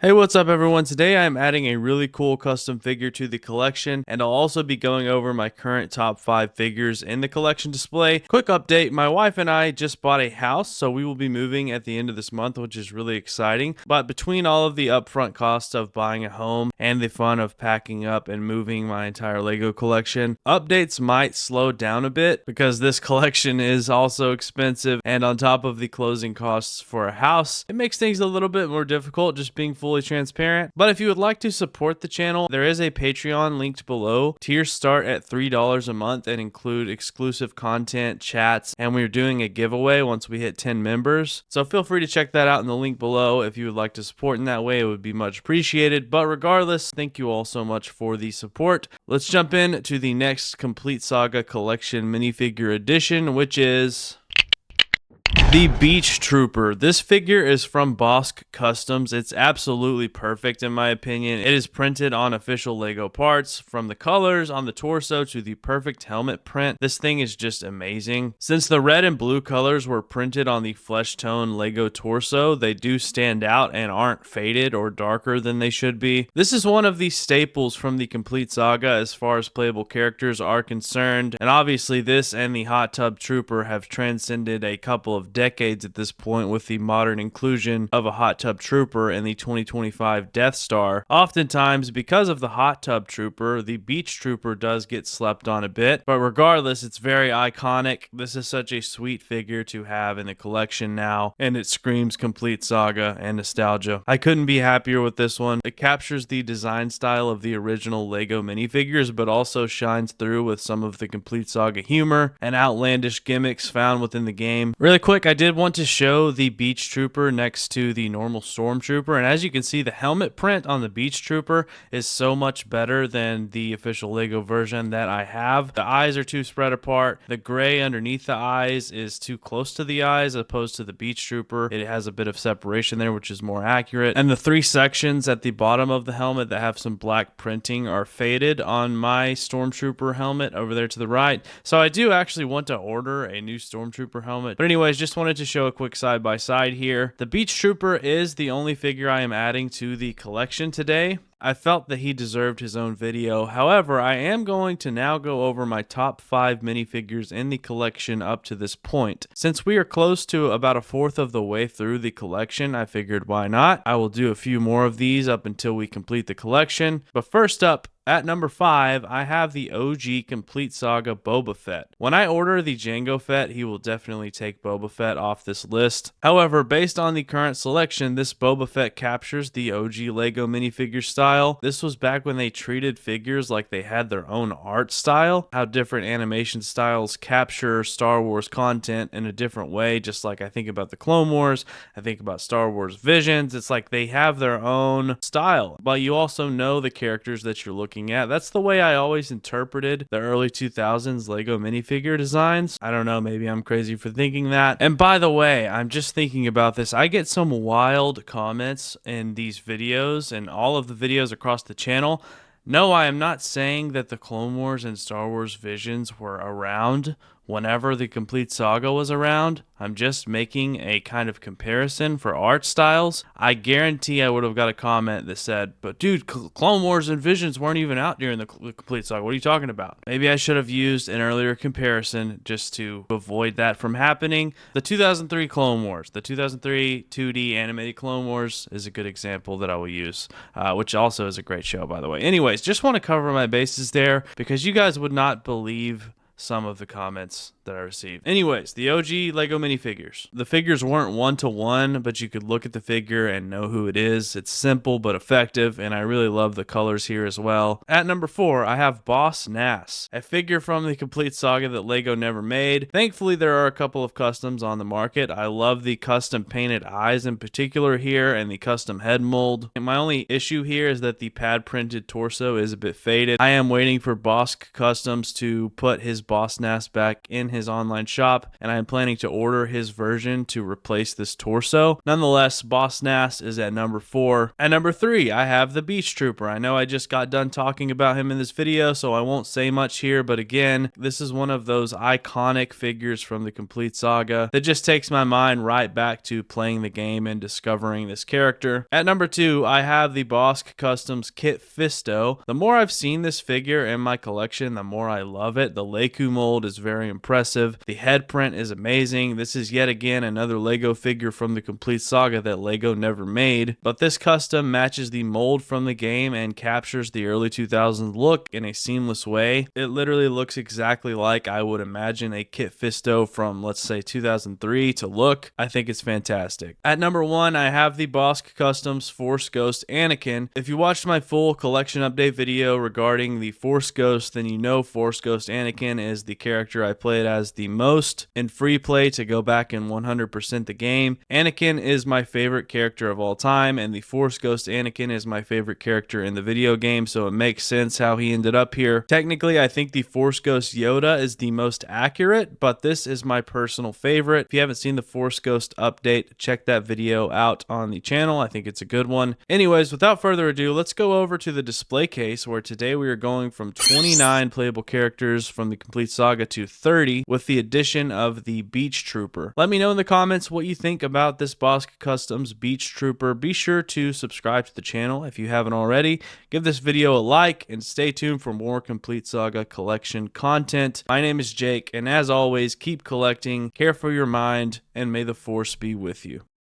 Hey, what's up everyone? Today I'm adding a really cool custom figure to the collection, and I'll also be going over my current top 5 figures in the collection display. Quick update, my wife and I just bought a house, so we will be moving at the end of this month, which is really exciting. But between all of the upfront costs of buying a home and the fun of packing up and moving my entire Lego collection, updates might slow down a bit because this collection is also expensive, and on top of the closing costs for a house, it makes things a little bit more difficult just being fully transparent. But if you would like to support the channel, there is a Patreon linked below. Tiers start at $3 a month and include exclusive content, chats, and we're doing a giveaway once we hit 10 members. So feel free to check that out in the link below if you would like to support in that way. It would be much appreciated. But regardless, thank you all so much for the support. Let's jump in to the next Complete Saga Collection minifigure edition, which is the Beach Trooper. This figure is from Bossk Customs. It's absolutely perfect in my opinion. It is printed on official Lego parts, from the colors on the torso to the perfect helmet print. This thing is just amazing. Since the red and blue colors were printed on the flesh tone Lego torso, they do stand out and aren't faded or darker than they should be. This is one of the staples from the Complete Saga as far as playable characters are concerned, and obviously this and the Hot Tub Trooper have transcended a couple of decades at this point with the modern inclusion of a Hot Tub Trooper in the 2025 Death Star. Oftentimes, because of the Hot Tub Trooper, the Beach Trooper does get slept on a bit, but regardless, it's very iconic. This is such a sweet figure to have in the collection now, and it screams Complete Saga and nostalgia. I couldn't be happier with this one. It captures the design style of the original Lego minifigures, but also shines through with some of the Complete Saga humor and outlandish gimmicks found within the game. Really quick, I did want to show the Beach Trooper next to the normal Stormtrooper, and as you can see, the helmet print on the Beach Trooper is so much better than the official Lego version that I have. The eyes are too spread apart. The gray underneath the eyes is too close to the eyes as opposed to the Beach Trooper. It has a bit of separation there, which is more accurate. And the three sections at the bottom of the helmet that have some black printing are faded on my Stormtrooper helmet over there to the right. So I do actually want to order a new Stormtrooper helmet. But anyways, just wanted to show a quick side by side here. The Beach Trooper is the only figure I am adding to the collection today. I felt that he deserved his own video. However, I am going to now go over my top 5 minifigures in the collection up to this point. Since we are close to about a fourth of the way through the collection, I figured why not? I will do a few more of these up until we complete the collection. But first up, at number 5, I have the OG Complete Saga Boba Fett. When I order the Jango Fett, he will definitely take Boba Fett off this list. However, based on the current selection, this Boba Fett captures the OG Lego minifigure style. This was back when they treated figures like they had their own art style, how different animation styles capture Star Wars content in a different way, just like I think about the Clone Wars, I think about Star Wars Visions. It's like they have their own style, but you also know the characters that you're looking at. That's the way I always interpreted the early 2000s Lego minifigure designs. I don't know, maybe I'm crazy for thinking that. And by the way, I'm just thinking about this. I get some wild comments in these videos and all of the videos across the channel. No, I am not saying that the Clone Wars and Star Wars Visions were around whenever the Complete Saga was around. I'm just making a kind of comparison for art styles. I guarantee I would have got a comment that said, but dude, Clone Wars and Visions weren't even out during the Complete Saga. What are you talking about? Maybe I should have used an earlier comparison just to avoid that from happening. The 2003 Clone Wars, the 2003 2D animated Clone Wars is a good example that I will use, which also is a great show, by the way. Anyways, just want to cover my bases there because you guys would not believe some of the comments that I received. Anyways, the OG Lego minifigures. The figures weren't one-to-one, but you could look at the figure and know who it is. It's simple but effective, and I really love the colors here as well. At number 4, I have Boss Nass, a figure from the Complete Saga that Lego never made. Thankfully, there are a couple of customs on the market. I love the custom painted eyes in particular here and the custom head mold. And my only issue here is that the pad printed torso is a bit faded. I am waiting for Bossk Customs to put his Boss Nass back in his online shop, and I am planning to order his version to replace this torso. Nonetheless, Boss Nass is at number 4. At number 3, I have the Beach Trooper. I know I just got done talking about him in this video, so I won't say much here, but again, this is one of those iconic figures from the Complete Saga that just takes my mind right back to playing the game and discovering this character. At number 2, I have the Bosk Customs Kit Fisto. The more I've seen this figure in my collection, the more I love it. The Leiku mold is very impressive. The head print is amazing. This is yet again another Lego figure from the Complete Saga that Lego never made, but this custom matches the mold from the game and captures the early 2000s look in a seamless way. It literally looks exactly like I would imagine a Kit Fisto from, let's say, 2003 to look. I think it's fantastic. At number 1, I have the Bosk Customs Force Ghost Anakin. If you watched my full collection update video regarding the Force Ghost, then you know Force Ghost Anakin is the character I played as the most in free play to go back and 100% the game. Anakin is my favorite character of all time, and the Force Ghost Anakin is my favorite character in the video game, so it makes sense how he ended up here. Technically, I think the Force Ghost Yoda is the most accurate, but this is my personal favorite. If you haven't seen the Force Ghost update, check that video out on the channel. I think it's a good one. Anyways, without further ado, let's go over to the display case, where today we are going from 29 playable characters from the Complete Saga to 30 with the addition of the Beach Trooper. Let me know in the comments what you think about this Bosk Customs Beach Trooper. Be sure to subscribe to the channel if you haven't already. Give this video a like and stay tuned for more Complete Saga collection content. My name is Jake, and as always, keep collecting, care for your mind, and may the Force be with you.